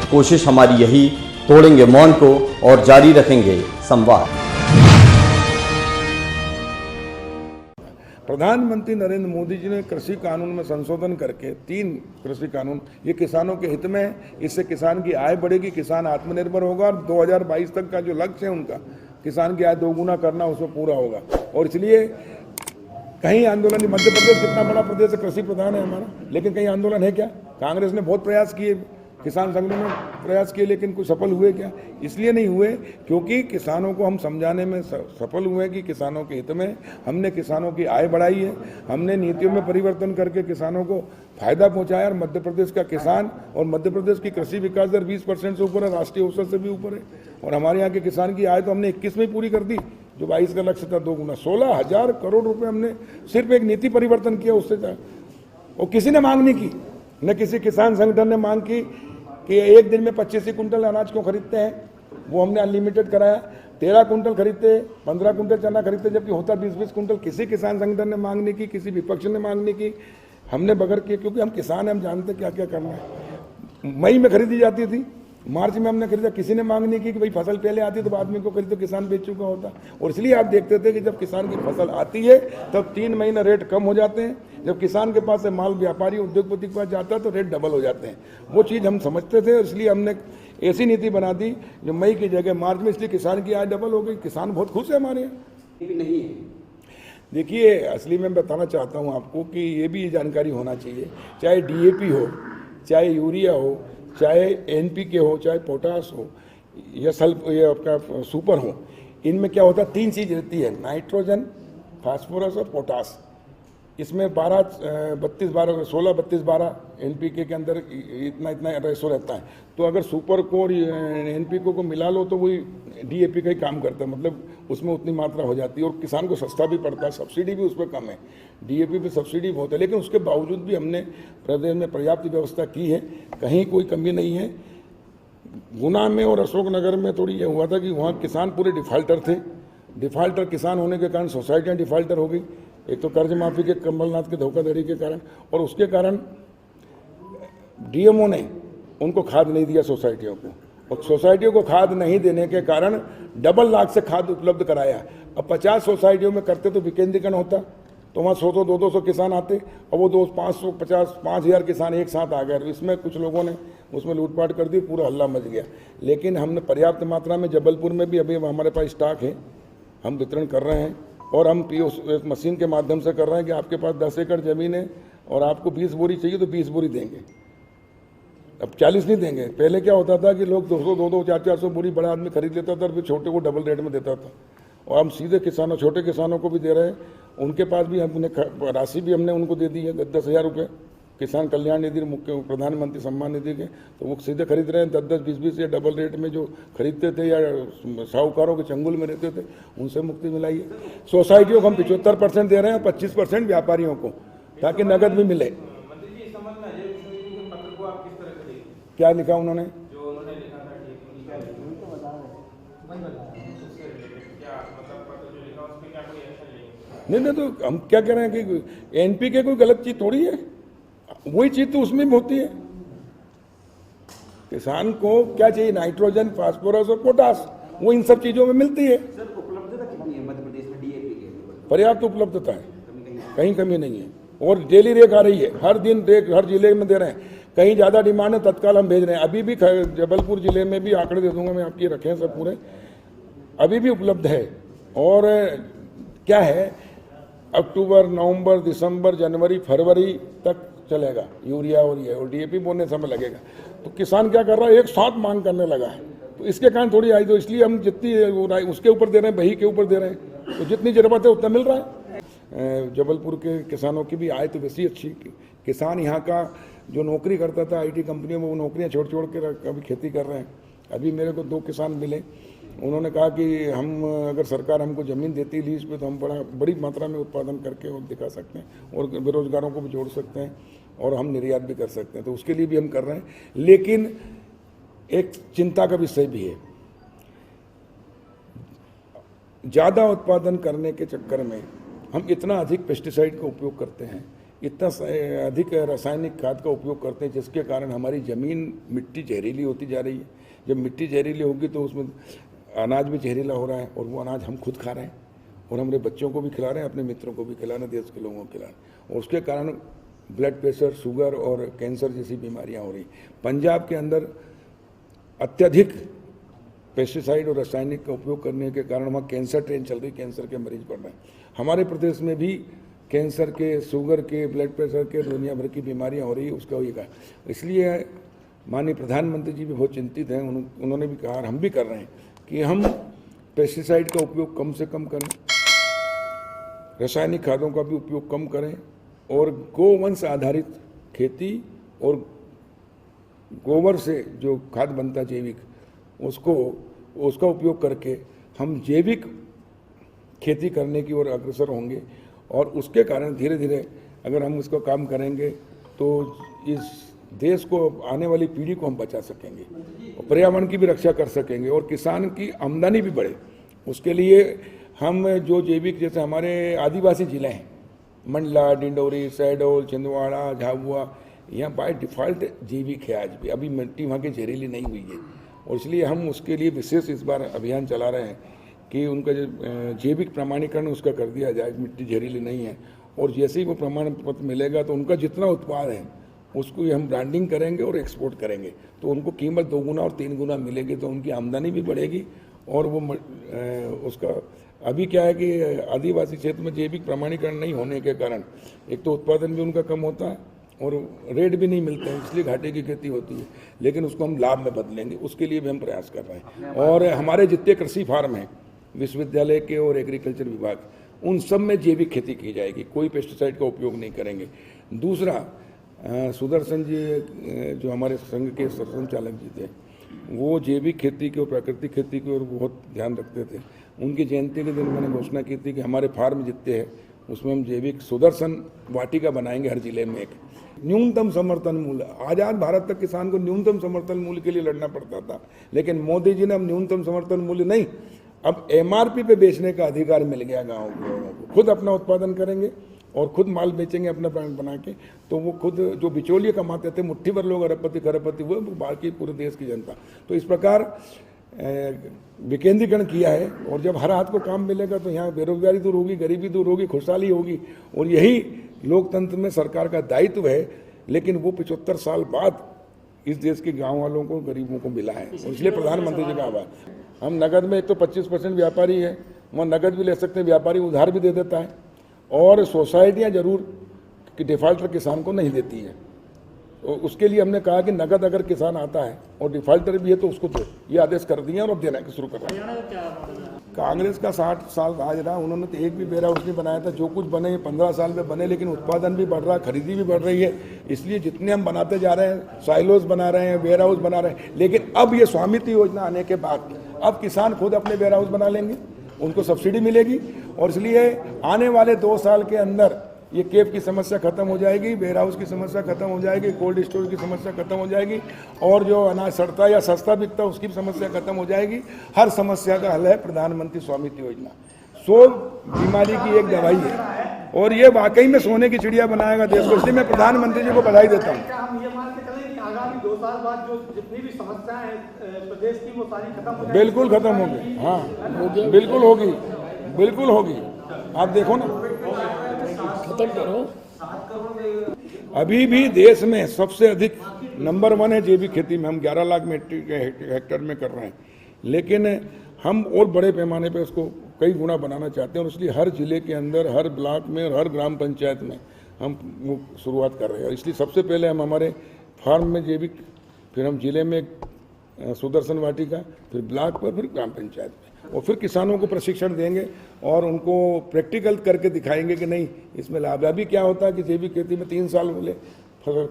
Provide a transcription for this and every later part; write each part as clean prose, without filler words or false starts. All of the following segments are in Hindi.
कोशिश हमारी यही, तोड़ेंगे मौन को और जारी रखेंगे संवाद। प्रधानमंत्री नरेंद्र मोदी जी ने कृषि कानून में संशोधन करके 3 कृषि कानून, ये किसानों के हित में है। इससे किसान की आय बढ़ेगी, किसान आत्मनिर्भर होगा और 2022 तक का जो लक्ष्य है उनका, किसान की आय 2 गुना करना, उसमें पूरा होगा। और इसलिए कहीं आंदोलन, मध्य प्रदेश कितना बड़ा प्रदेश है, कृषि प्रधान है हमारा, लेकिन कहीं आंदोलन है क्या? कांग्रेस ने बहुत प्रयास किए, किसान संगठनों ने प्रयास किए, लेकिन कुछ सफल हुए क्या? इसलिए नहीं हुए क्योंकि किसानों को हम समझाने में सफल हुए कि किसानों के हित में हमने किसानों की आय बढ़ाई है, हमने नीतियों में परिवर्तन करके किसानों को फायदा पहुंचाया। और मध्य प्रदेश का किसान और मध्य प्रदेश की कृषि विकास दर 20% से ऊपर है, राष्ट्रीय औसत से भी ऊपर है। और हमारे यहाँ के किसान की आय तो हमने 21 में पूरी कर दी, जो 22 का लक्ष्य था 2 गुना। 16,000 करोड़ रुपये हमने सिर्फ एक नीति परिवर्तन किया उससे। और किसी ने मांग नहीं की, न किसी किसान संगठन ने मांग की कि एक दिन में 25 कुंटल अनाज क्यों खरीदते हैं, वो हमने अनलिमिटेड कराया। 13 कुंटल खरीदते, 15 कुंटल चना खरीदते, जबकि होता 20-20 कुंटल। किसी किसान संगठन ने मांग नहीं की, किसी विपक्ष ने मांग नहीं की, हमने बगैर किए, क्योंकि हम किसान हैं, हम जानते क्या क्या करना है। मई में खरीदी जाती थी, मार्च में हमने खरीदा, किसी ने मांग नहीं की कि भाई फसल पहले आती तो बाद में को खरीदो, किसान बेच चुका होता। और इसलिए आप देखते थे कि जब किसान की फसल आती है तब 3 महीने रेट कम हो जाते हैं, जब किसान के पास से माल व्यापारी उद्योगपति के पास जाता है तो रेट डबल हो जाते हैं। वो चीज़ हम समझते थे, इसलिए हमने ऐसी नीति बना दी जो मई की जगह मार्च में, इसलिए किसान की आय डबल हो गई। किसान बहुत खुश है हमारे यहाँ। नहीं है, देखिए, असली में बताना चाहता हूँ आपको कि ये भी जानकारी होना चाहिए, चाहे DAP हो, चाहे यूरिया हो, चाहे NPK हो, चाहे पोटास हो या ये आपका सुपर हो, इनमें क्या होता है, 3 चीज़ रहती है, नाइट्रोजन, फास्फोरस और पोटास। इसमें 16-32-12 NPK के अंदर इतना रेशो रहता है। तो अगर सुपर को और NPK को मिला लो तो वही DAP का ही काम करता है, मतलब उसमें उतनी मात्रा हो जाती है और किसान को सस्ता भी पड़ता है, सब्सिडी भी उस पर कम है। DAP पे सब्सिडी बहुत है, लेकिन उसके बावजूद भी हमने प्रदेश में पर्याप्त व्यवस्था की है, कहीं कोई कमी नहीं है। गुना में और अशोकनगर में थोड़ी ये हुआ था कि वहाँ किसान पूरे डिफाल्टर थे। डिफाल्टर किसान होने के कारण सोसाइटियाँ डिफाल्टर हो गई, एक तो कर्ज माफी के कमलनाथ के धोखाधड़ी के कारण, और उसके कारण DMO ने उनको खाद नहीं दिया सोसाइटियों को, और सोसाइटियों को खाद नहीं देने के कारण डबल लाख से खाद उपलब्ध कराया। अब 50 सोसाइटियों में करते तो विकेंद्रीकरण होता, तो वहाँ 100-200 किसान आते, और वो 5,000 किसान एक साथ आ गए। इसमें कुछ लोगों ने उसमें लूटपाट कर दी, पूरा हल्ला मच गया। लेकिन हमने पर्याप्त मात्रा में, जबलपुर में भी अभी हमारे पास स्टॉक है, हम वितरण कर रहे हैं। और हम POS मशीन के माध्यम से कर रहे हैं कि आपके पास 10 एकड़ ज़मीन है और आपको 20 बोरी चाहिए तो 20 बोरी देंगे, अब 40 नहीं देंगे। पहले क्या होता था कि लोग 200-200, 400 बोरी बड़ा आदमी खरीद लेता था और फिर छोटे को डबल रेट में देता था। और हम सीधे किसानों, छोटे किसानों को भी दे रहे हैं, उनके पास भी हमने राशि भी हमने उनको दे दी है, 10,000 रुपये किसान कल्याण निधि, मुख्य प्रधानमंत्री सम्मान निधि के। तो वो सीधे खरीद रहे हैं 10-10, 20-20 या डबल रेट में जो खरीदते थे या साहूकारों के चंगुल में रहते थे, उनसे मुक्ति मिलाई है। सोसाइटियों को हम 75% दे रहे हैं, 25% व्यापारियों को, ताकि नगद भी मिले। क्या लिखा उन्होंने? नहीं, तो हम क्या कह रहे हैं कि NPK कोई गलत चीज थोड़ी है, वही चीज तो उसमें भी होती है। किसान को क्या चाहिए? नाइट्रोजन, फास्फोरस और पोटास, वो इन सब चीजों में मिलती है। सर उपलब्धता कितनी है मध्य प्रदेश में DAP की? पर्याप्त उपलब्धता है, कहीं कमी नहीं है। और डेली रेक आ रही है, हर दिन रेक हर जिले में दे रहे हैं। कहीं ज़्यादा डिमांड है, तत्काल हम भेज रहे हैं। अभी भी जबलपुर जिले में भी आंकड़े दे दूंगा मैं, आपकी रखे हैं सब पूरे, अभी भी उपलब्ध है। और क्या है, अक्टूबर, नवंबर, दिसंबर, जनवरी, फरवरी तक चलेगा यूरिया और ये, और DAP बोलने समय लगेगा। तो किसान क्या कर रहा है, एक साथ मांग करने लगा है, तो इसके कारण थोड़ी आई। तो इसलिए हम जितनी उसके ऊपर दे रहे हैं, बही के ऊपर दे रहे हैं, तो जितनी जरूरत है उतना मिल रहा है। जबलपुर के किसानों की भी आय तो वैसी अच्छी, किसान यहाँ का जो नौकरी करता था IT कंपनियों में, वो नौकरियाँ छोड़ के अभी खेती कर रहे हैं। अभी मेरे को 2 किसान मिले, उन्होंने कहा कि हम अगर सरकार हमको ज़मीन देती लीज पे तो हम बड़ी मात्रा में उत्पादन करके और दिखा सकते हैं और बेरोजगारों को भी जोड़ सकते हैं और हम निर्यात भी कर सकते हैं। तो उसके लिए भी हम कर रहे हैं। लेकिन एक चिंता का विषय भी है, ज़्यादा उत्पादन करने के चक्कर में हम इतना अधिक पेस्टिसाइड का उपयोग करते हैं, इतना अधिक रासायनिक खाद का उपयोग करते हैं जिसके कारण हमारी ज़मीन मिट्टी जहरीली होती जा रही है। जब मिट्टी जहरीली होगी तो उसमें अनाज भी जहरीला हो रहा है और वो अनाज हम खुद खा रहे हैं और हमारे बच्चों को भी खिला रहे हैं, अपने मित्रों को भी खिला रहे हैं, देश के लोगों को खिला रहे हैं और उसके कारण ब्लड प्रेशर, शुगर और कैंसर जैसी बीमारियां हो रही। पंजाब के अंदर अत्यधिक पेस्टिसाइड और रासायनिक का उपयोग करने के कारण वहाँ कैंसर ट्रेन चल रही, कैंसर के मरीज बढ़ रहे हैं। हमारे प्रदेश में भी कैंसर के, शुगर के, ब्लड प्रेशर के, दुनिया भर की बीमारियां हो रही है, उसका ये कहा। इसलिए माननीय प्रधानमंत्री जी भी बहुत चिंतित हैं, उन्होंने भी कहा और हम भी कर रहे हैं कि हम पेस्टिसाइड का उपयोग कम से कम करें, रासायनिक खादों का भी उपयोग कम करें और गोवंश आधारित खेती और गोबर से जो खाद बनता है जैविक, उसका उपयोग करके हम जैविक खेती करने की ओर अग्रसर होंगे और उसके कारण धीरे धीरे अगर हम उसको काम करेंगे तो इस देश को, आने वाली पीढ़ी को हम बचा सकेंगे और पर्यावरण की भी रक्षा कर सकेंगे और किसान की आमदनी भी बढ़े। उसके लिए हम जो जैविक, जैसे हमारे आदिवासी जिले हैं मंडला, डिंडोरी, शहडोल, छिंदवाड़ा, झाबुआ, यहाँ बाय डिफ़ॉल्ट जैविक है आज भी, अभी मिट्टी वहाँ की जहरीली नहीं हुई है और इसलिए हम उसके लिए विशेष इस बार अभियान चला रहे हैं कि उनका जो जैविक प्रमाणीकरण उसका कर दिया जाए, मिट्टी जहरीली नहीं है और जैसे ही वो प्रमाण पत्र मिलेगा तो उनका जितना उत्पाद है उसको हम ब्रांडिंग करेंगे और एक्सपोर्ट करेंगे तो उनको कीमत 2 गुना और 3 गुना मिलेगी तो उनकी आमदनी भी बढ़ेगी और वो उसका अभी क्या है कि आदिवासी क्षेत्र में जैविक प्रमाणीकरण नहीं होने के कारण एक तो उत्पादन भी उनका कम होता है और रेट भी नहीं मिलते हैं, इसलिए घाटे की खेती होती है, लेकिन उसको हम लाभ में बदलेंगे, उसके लिए भी हम प्रयास कर रहे हैं। और हमारे जितने कृषि फार्म हैं विश्वविद्यालय के और एग्रीकल्चर विभाग, उन सब में जैविक खेती की जाएगी, कोई पेस्टिसाइड का उपयोग नहीं करेंगे। दूसरा, सुदर्शन जी जो हमारे संघ के संचालक जी थे, वो जैविक खेती की और प्राकृतिक खेती की ओर बहुत ध्यान रखते थे। उनकी जयंती के दिन मैंने घोषणा की थी कि हमारे फार्म जितने हैं उसमें हम जैविक सुदर्शन वाटिका बनाएंगे हर जिले में एक। न्यूनतम समर्थन मूल्य, आज़ाद भारत तक किसान को न्यूनतम समर्थन मूल्य के लिए लड़ना पड़ता था, लेकिन मोदी जी ने अब न्यूनतम समर्थन मूल्य नहीं, अब MRP पे बेचने का अधिकार मिल गया गाँव के लोगों को। खुद अपना उत्पादन करेंगे और खुद माल बेचेंगे अपना ब्रांड बना के, तो वो खुद जो बिचौलिए कमाते थे, मुट्ठी भर लोग अरबपति खरबपति, वो बाकी पूरे देश की जनता। तो इस प्रकार विकेंद्रीकरण किया है और जब हर हाथ को काम मिलेगा तो यहाँ बेरोजगारी दूर होगी, गरीबी दूर होगी, खुशहाली होगी और यही लोकतंत्र में सरकार का दायित्व है। लेकिन वो 75 साल बाद इस देश के गाँव वालों को, गरीबों को मिला है और इसलिए प्रधानमंत्री जी का आभार। हम नगद में, एक तो 25% व्यापारी है, वहाँ नगद भी ले सकते हैं, व्यापारी उधार भी दे देता है और सोसाइटियाँ जरूर कि डिफाल्टर किसान को नहीं देती है। तो उसके लिए हमने कहा कि नगद अगर किसान आता है और डिफाल्टर भी है तो उसको दो, ये आदेश कर दिए और अब देना शुरू कर रहे हैं। कांग्रेस का 60 साल राज रहा, उन्होंने तो एक भी वेयर हाउस नहीं बनाया था। जो कुछ बने 15 साल में बने, लेकिन उत्पादन भी बढ़ रहा, खरीदी भी बढ़ रही है। इसलिए जितने हम बनाते जा रहे हैं, साइलोज बना रहे हैं, वेयर हाउस बना रहे हैं, लेकिन अब ये स्वामित्व योजना आने के बाद अब किसान खुद अपने वेयर हाउस बना लेंगे, उनको सब्सिडी मिलेगी और इसलिए आने वाले 2 साल के अंदर ये केप की समस्या खत्म हो जाएगी, वेयर हाउस की समस्या खत्म हो जाएगी, कोल्ड स्टोरेज की समस्या खत्म हो जाएगी और जो अनाज सड़ता या सस्ता बिकता उसकी भी समस्या खत्म हो जाएगी। हर समस्या का हल है प्रधानमंत्री स्वामित्व योजना। 100 बीमारी की एक दवाई है और ये वाकई में सोने की चिड़िया बनाएगा देश को, इसलिए मैं प्रधानमंत्री जी को बधाई देता हूँ। आगामी 2 साल बाद जो जितनी भी समस्याएं हैं प्रदेश की, वो सारी खत्म हो जाएगी। बिल्कुल खत्म होगी, हाँ बिल्कुल होगी, बिल्कुल होगी। आप देखो ना, खत्म करो। अभी भी देश में सबसे अधिक नंबर 1 है जैविक खेती में, हम 11 लाख मीट्रिक हेक्टेयर में कर रहे हैं, लेकिन हम और बड़े पैमाने पे उसको कई गुना बनाना चाहते हैं और इसलिए हर जिले के अंदर, हर ब्लॉक में और हर ग्राम पंचायत में हम वो शुरुआत कर रहे हैं। इसलिए सबसे पहले हम हमारे फार्म में जैविक, फिर हम जिले में सुदर्शन वाटिका, फिर ब्लॉक पर, फिर ग्राम पंचायत में, और फिर किसानों को प्रशिक्षण देंगे और उनको प्रैक्टिकल करके दिखाएंगे कि नहीं इसमें लाभ है। अभी क्या होता है कि जैविक खेती में 3 साल बोले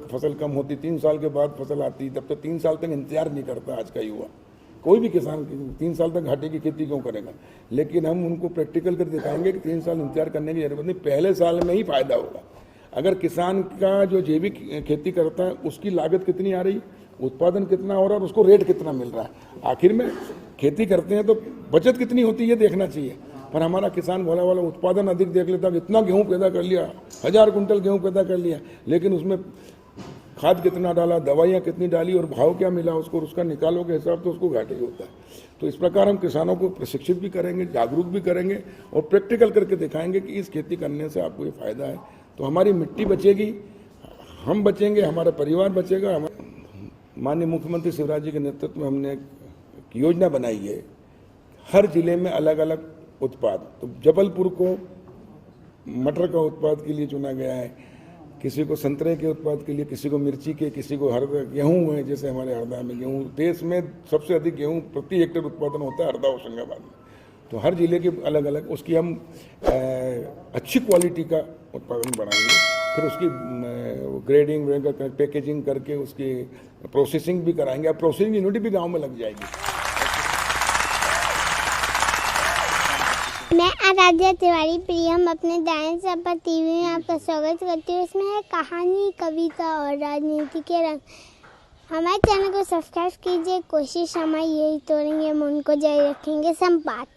फसल कम होती, 3 साल के बाद फसल आती, तब तो 3 साल तक इंतजार नहीं करता आज का युवा। कोई भी किसान 3 साल तक घाटे की खेती क्यों करेगा, लेकिन हम उनको प्रैक्टिकल कर दिखाएंगे कि 3 साल इंतजार करने की जरूरत नहीं, पहले साल में ही फायदा होगा। अगर किसान का जो जैविक खेती करता है उसकी लागत कितनी आ रही, उत्पादन कितना हो रहा है और उसको रेट कितना मिल रहा है, आखिर में खेती करते हैं तो बचत कितनी होती है ये देखना चाहिए। पर हमारा किसान भोला वाला उत्पादन अधिक देख लेता कि इतना गेहूं पैदा कर लिया, 1000 कुंटल गेहूं पैदा कर लिया, लेकिन उसमें खाद कितना डाला, दवाइयाँ कितनी डाली और भाव क्या मिला उसको, उसका निकालोगे हिसाब तो उसको घाटे ही होता है। तो इस प्रकार हम किसानों को प्रशिक्षित भी करेंगे, जागरूक भी करेंगे और प्रैक्टिकल करके दिखाएंगे कि इस खेती करने से आपको ये फायदा है। तो हमारी मिट्टी बचेगी, हम बचेंगे, हमारा परिवार बचेगा। माननीय मुख्यमंत्री शिवराज जी के नेतृत्व में हमने एक योजना बनाई है, हर जिले में अलग अलग उत्पाद। तो जबलपुर को मटर का उत्पाद के लिए चुना गया है, किसी को संतरे के उत्पाद के लिए, किसी को मिर्ची के, किसी को हरदा गेहूँ है। जैसे हमारे हरदा में गेहूँ, देश में सबसे अधिक गेहूँ प्रति हेक्टेयर उत्पादन होता है हरदा होशंगाबाद में। तो हर जिले के अलग अलग उसकी हम अच्छी क्वालिटी का उत्पादन बनाएंगे, फिर उसकी ग्रेडिंग पैकेजिंग करके उसकी प्रोसेसिंग भी कराएंगे। अब प्रोसेसिंग यूनिट भी गाँव में लग जाएगी। मैं आराध्या तिवारी प्रियम अपने दाएं सपा टीवी में आपका स्वागत करती हूँ। इसमें है कहानी, कविता और राजनीति के रंग। हमारे चैनल को सब्सक्राइब कीजिए। कोशिश हमारी यही तोड़ेंगे मन को जारी रखेंगे संपात।